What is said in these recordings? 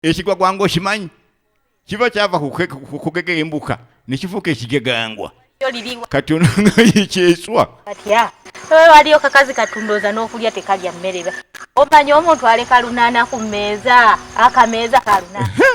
ekigwa gwangwa okimanyi kiba kyava kukugega embuka nekifuuka ekigegangwa kati ono nga yekyeswa katya waliyo kakazi katundoza n'okulya tekalya mmere omanyi omuntu aleka lunaana ku mmeeza akameeza ka lunaana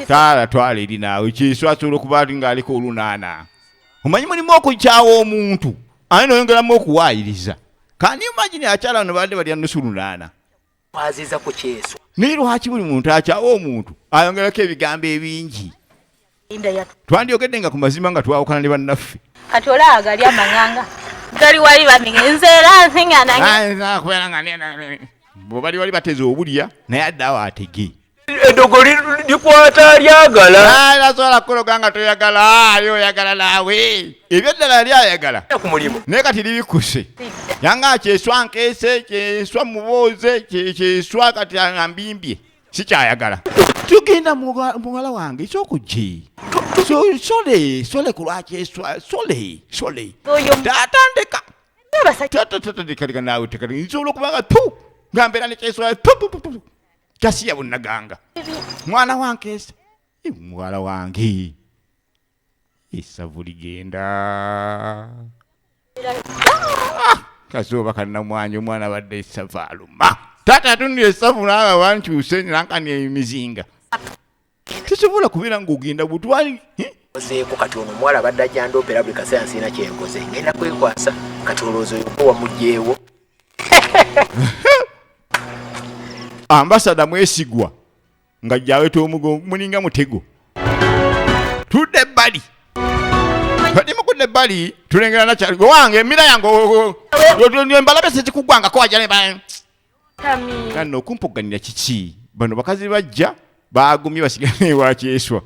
taala twala eri naawe kyeswa asobola okuba ati ng'aleka olunaana omanyi mulimu okukyawa omuntu ate noyongeramu okuwaayiriza kandi imagine akyala bano badde balya nusu lunaana waziza ku kyeswa naye lwaki buli muntu akyawa omuntu ayongerako ebigambo ebingi twandyogedde nga ku mazima nga twawukana ne bannaffe kati olaba gali amaŋŋanga gali wali bamigenze era nsiŋŋana bo bali wali bateze obulya naye addaawo atege eddogo likwata lyagala tasobola kukologa nga toyagala ali oyagala naawe ebyo ddala yali ayagala ku mulimu naye kati libikuse yanga kyeswa nkeese kyeswa mubooze kyeswa kati ambimbye sikyayagala tugenda muwala wange ekyokujje sole ku lwakyeswa sole tatandika tatandika naawe nsobola okubanga nga mbeera nekyeswa kyasiya bunnaganga mwana wankeesa muwala wange esavu ligenda kasooba kannamwanyi omwana abadde esavu aluma taata atunira esavu naawe wankyuse nankani emizinga tosobola kubeera ng'ogenda butwali ozeeko kati ono omuwala abadde ajjandoopera buli kaseera nsiina kyenkoze ngenda kwekwasa kati olowooza oyoko wamugjeewo ambasada mwesigwa nga jjaweta omugongo muninga mutego tudde ebbali kati mukudde ebbali tulengera nakyali wange emira yange embalabe sezikuggwangako wajale kano okumpoganira kiki bano bakazi bajja bagumye basigale wakyeswa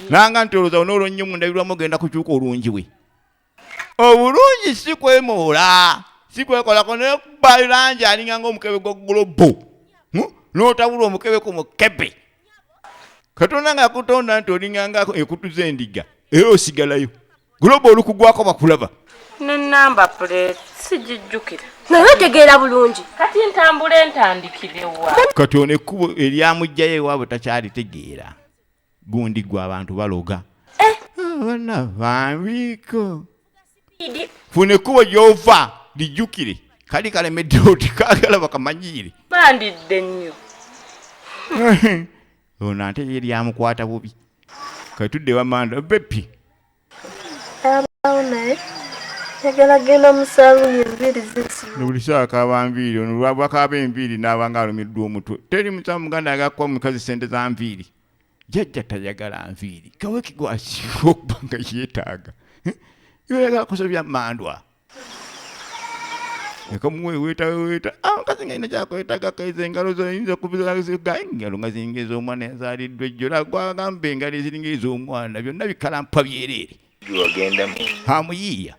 nanga nti olowooza onoolwo nnyo mundabirwamu ogenda kukyuka olungi we obulungi si kwemoola sikwekolako nekuba langi alinga ng'omukebe gwa gulobo n'otabula omukebe ku mukebe katonda nga yakutonda nti olinganga ekutuza endiga era osigalayo gulobo olukugwako bakulaba nenamba plate sijijjukira naye otegeera bulungi kati ntambule entandikirewa kati ono ekkubo eryamugjayo ewaabwe takyalitegeera gundi gwe abantu baloga bana bambiiko funa ekkubo gy'ova lijjukire kali kalemedde oti kaagala bakamanyiire bandidde nnyo ono ate ye lyamukwata bubi katudde wamanda bepi abawo naye yagala genda mu saluuni enviiri zisiba buli saa kaaba nviiri ono lwabwakaaba enviiri n'abanga alumiddwa omutwe teri musawo muganda yagakuwa mukazi sente za nviiri jjajja tayagala nviiri kaweki gwasiba okuba nga yeetaaga yoyagala kusobya mandwa ekamuweweeta kazi nga ina kyakwetaaga kaiza engalo zoyinza okubizaga engalo nga ziringa ez'omwana yazaaliddwa ejjola gwagamba engalo eziringa ez'omwana byonna bikalampa byereere gyogendamu amuyiiya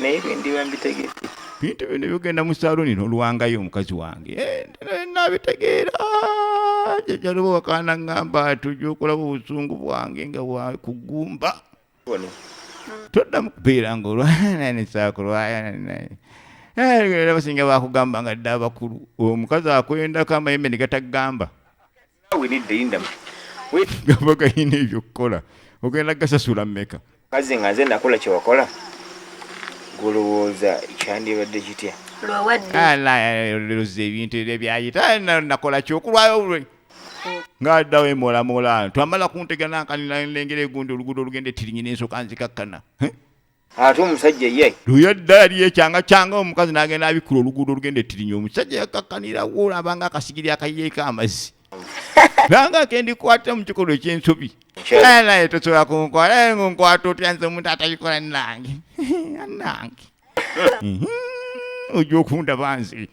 naye byendiba mbitegedde bintu byonna byogenda mu saaloni n'oluwangayo omukazi wange nabitegeera jjajjaloba wakaana ngamba tujja okulaba obusungu bwange nga bwakugumba toddamu kubeera ngaolwanesakulwaya era basinga bakugamba nga dde abakulu omukazi akwendako amayembe ne gatagamba gamba gayina ebyokukola ogenda gasasula mmeka kazi nga nze nakola kyewakola golowooza kyandibadde kitya loza ebintu ebyo byayita nakola kyokulwayo olwe ngaaddawo emolamola twamala kuntega nankanira nlengera egundi oluguudo olugenda ettirinyi n'ensooka nzikakkana ate omusajja ye luyadda yali ekyanga kyanga omukazi n'agenda abikula oluguudo olugenda ettirinyi omusajja yakakkanirawo olabanga akasigiri akayiyeeko amazzi nanga kendikwata mu kikolo eky'ensobi naye tosobola kunkwata nkwata otya nze omuntu atabikola nange nange ojja okundaba nze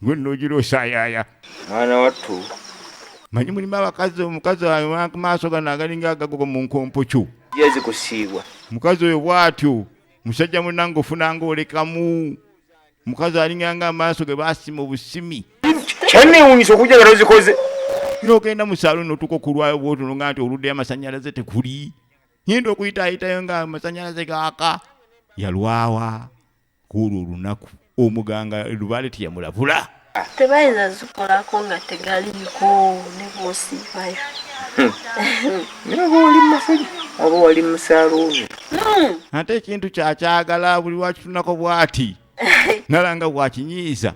gwe noogira osaayaaya mwana wattu manyi mulimu abakazi omukazi maaso gano agalinga agagogo mu nkompo kyo yezi kusiibwa mukazi oyo bw'atyo musajja munange ofunanga olekamu mukazi alinganga amaaso ge baasima obusimi kyanneewunyisa okujjagala ozikoze n'ogenda mu saaloni otuuka okulwayo bwotono nga nti oluddeyo amasanyalaze tekuli nyinda okuyitaayitayo nga amasanyalaze gaaka yalwawa kuolwo olunaku omuganga lubaale teyamulabula tebayinza zikolako nga tegaliiko ne bw'osiibayo. Naye oba oli mumafuji oba oli musaluuni. Ate ekintu kyakyagala buli wakitunako bw'ati nalanga bwakinyiiza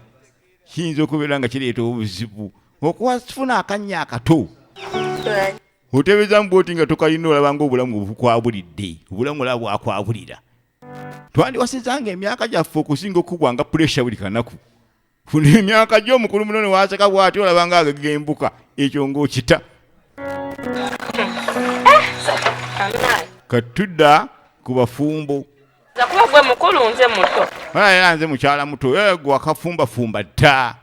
kiyinza okubeera nga kireeta obuzibu okuwafuna akannya akato otebeezamu bwoti nga tokalina olaba ng'obulamu obukwabulidde obulamu olaba bwakwabulira. Twandiwasizanga emyaka gyaffe okusinga okubwanga puresha buli kanaku. Funa emyaka gy'omukulu muno ne waseka bw'ati olaba nga agagembuka ekyo ng'okita. Katudda ku bafumbo. Zakuba gwe mukulu nze muto. Era nze mukyala muto gwe wakafumbafumba dda.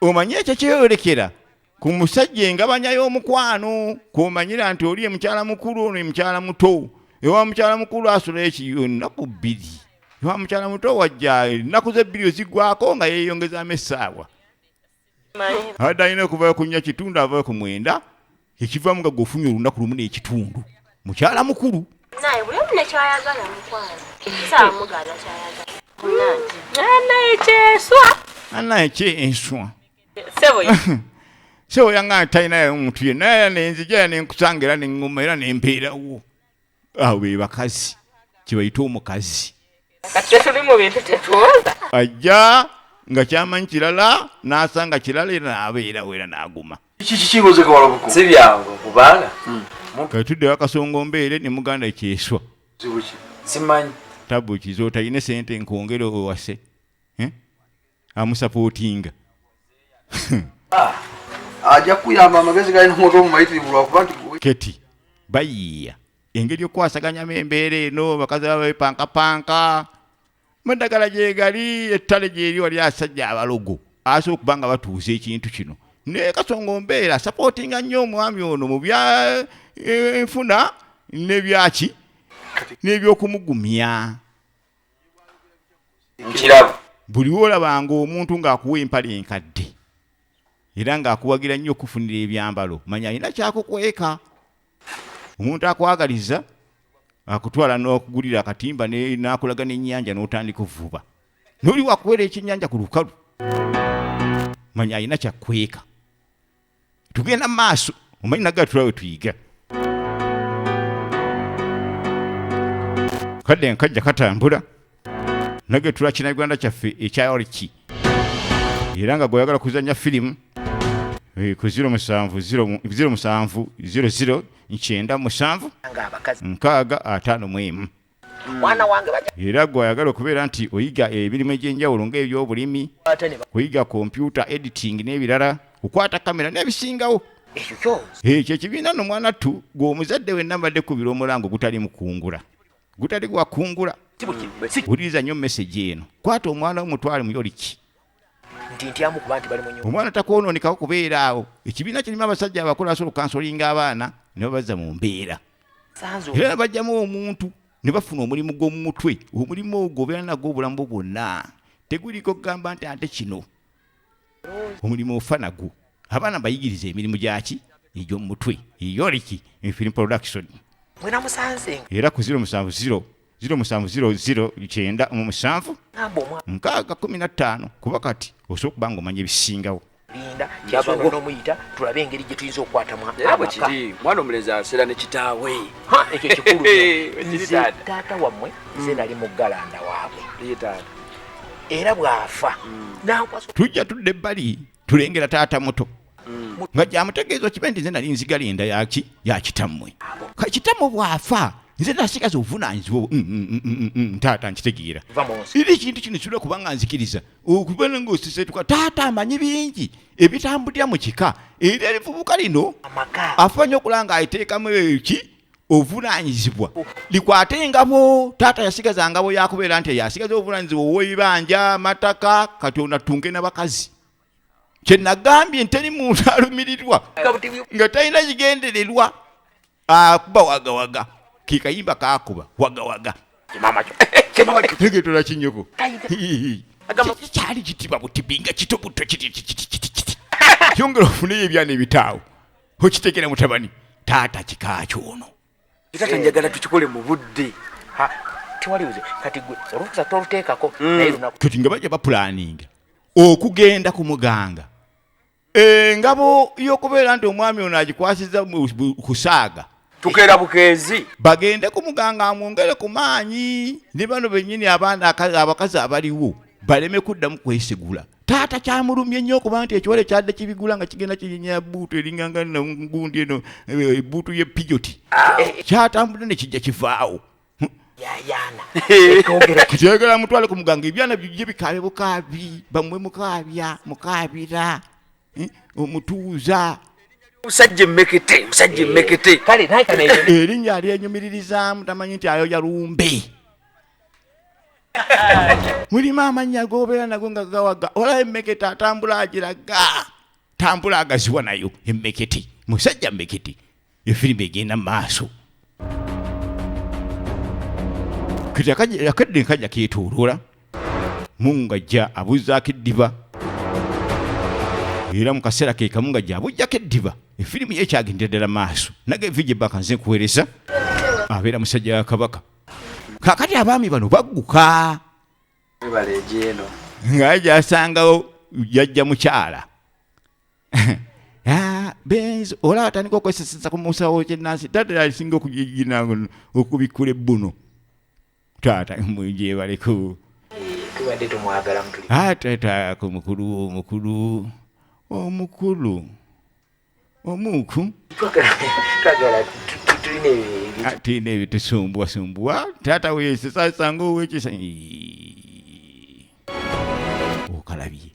Omanyi ekyo kyeyolekera ku musajja engabanya y'omukwano kw'omanyira nti oli mukyala mukulu ono mukyala muto. Ewa mukyala mukulu asula ekiyo ennaku bbiri. Ewa mukyala muto wajja ennaku ze bbiri ozigwako nga yeeyongezaamu essaawa. Adda alina okuvayo ku nnya kitundu avayo ku mwenda ekivaamu nga gweofunye olunaku lumu n'ekitundu. Mukyala mukulu. Naye buli omu nekyayagala mukwano. Saamugala kyayagala. Anaye kyenswa. Sebo yanga talinayo omuntu yenna era nenzija era nenkusanga era neŋŋoma era nembeerawo. Awo be bakazi kibayita omukazi. kati tuli mu bintu tetuwoza. Ajja nga kyamanyi kirala n'asanga kirala era n'abeerawo era n'aguma. Kikibuzeka walabuko. Si byangu kubanga. Katudde wakasongo mbeere ne muganda kyeswa. Simanyi. Tabu kizo talina sente nkwongere owase. Amusapootinga. Ajja kuyamba amagezi gali n'omuntu omumayitirivu lwakuba nti Keti bayiiya engeri okwasaganyamu embeera eno bakazi babepankapanka muddagala gyegali ettale gyeri wali asajja abalogo asobola okuba nga batuuza ekintu kino naye kasongo mbeera sapootinga nnyo omwami ono mu bya enfuna n'ebyaki n'ebyokumugumya. nkirabu. Buli olabanga omuntu ng'akuwa empale enkadde era ng'akuwagira nnyo okufunira ebyambalo manya alina kyakukweka. Omuntu akwagaliza akutwala n'okugulira akatimba n'akulaga n'ennyanja n'otandika ovuba n'oli wakuweera ekyennyanja ku lukalu manya alina kyakweka. Tugenda mu maaso omanyi nagatula we tuyiga. Kadde nkajja katambula nagetula kinagwanda kyaffe ekya Oriki era nga gweyagala kuzanya firimu ku 0700097 era gweyagala okubeera nti oyiga ebirimu egy'enjawulo ng'ebyobulimi oyiga kompyuta editing n'ebirala kukwata kamera n'ebisingawo. Ekyo ekibiina nno mwana ttu gw'omuzadde wenna mbadde kubira omulango gutali mukungula gutali gwakungula. Wuliriza nnyo message eno kwata omwana w'omutwale mu Yoriki. Omwana takwononekawo kubeera awo. Ekibiina kirimu abasajja abakulu asobola okansolinga abaana ne babazza mu mbeera era bajjamu omuntu ne bafuna omulimu gw'omu mutwe. Omulimu ogwo obeera nagwo obulamu bwonna teguliko kugamba nti ate kino omulimu ofa nagwo. Abaana bayigiriza emirimu gyaki egy'omu mutwe. Yoriki Film Production era ku 0700917 kuba kati osobola okuba nga omanya ebisingawo. Kyabanga n'omuyita tulabe engeri gye tuyinza okukwatamu amaka. Mwana omulezi aseera ne kitaawe. Ekyo kikulu. Taata wammwe nze nali mu Galanda waabwe. Era bw'afa tujja tudde ebbali tulengera taata muto nga gyamutegeeza okibe nti nze nali nzigalenda ya kitammwe. Kitammwe bw'afa nze nasigaza obuvunaanyizibwa taata nkitegeera. Era ekintu kino kisobola kuba nga nzikiriza okubeera ng'osiseetuka taata amanyi bingi ebitambulira mu kika era erivubuka lino afanye okulaba ng'aliteekamu eki obuvunaanyizibwa likwate engabo. Taata yasigaza ngabo yakubeera nti yasigaza obuvunaanyizibwa ow'ebibanja amataka kati onatunge n'abakazi. Kye nagambye nteri muntu alumirirwa nga talina kigendererwa akuba wagawaga ke kayimba kakuba wagawaga tegetola kinyoko kyali kitibwa butibinga kito buto kyongera ofuneyo ebyana ebitaawo okitegera mutabani taata kikakyono taata njagala tukikole mu budde. Tewalibuze kati gwe olukusa toluteekako naye lunaku kati nga bajja bapulaninga okugenda ku muganga engabo y'okubeera nti omwami ono agikwasiza ku saaga tukeera bukeezi bagende ku muganga amwongere ku maanyi ne bano bennyini abaana abakazi abaliwo baleme kuddamu kwesigula taata kyamulumye nnyo okuba nti ekiwale kyadde kibigula nga kigenda kiyinya buutu eringanga nangundi eno buutu y'epijoti kyatambudde ne kijja kivaawo yayana kitegera mutwale ku muganga ebyana bijje bikaabe bukaabi bamwe mukaabira omutuuza musajja emmekete kale naye kana erinnya alyenyumiririzaamu tamanyi nti ayoya lumbe mulimu amannya g'obeera nago nga gawaga olaba emmekete atambula agiraga tambula agaziwa nayo emmekete musajja mmekete efirimu egenda mu maaso kiti akadde nkajja keetooloola mungajja abuzaako eddiba era mu kaseera ke kamu ngajja abujjako eddiba efirimu ye ekyagendera ddala maaso nagevijje baka nze nkuweereza abeera musajja wa kabaka kakati abaami bano bagguka ng'ajja asangawo jjajja mukyala benzi olaba atandika okwesesesa ku musawo kyennansi taata alisinga okugijina okubikkula ebbuno taata mujebaleku tubadde tumwagala mutuli atataako omukulu omuku twagala tulina tulina ebitusumbwasumbwa taata weyesesasanga owekisa okalabye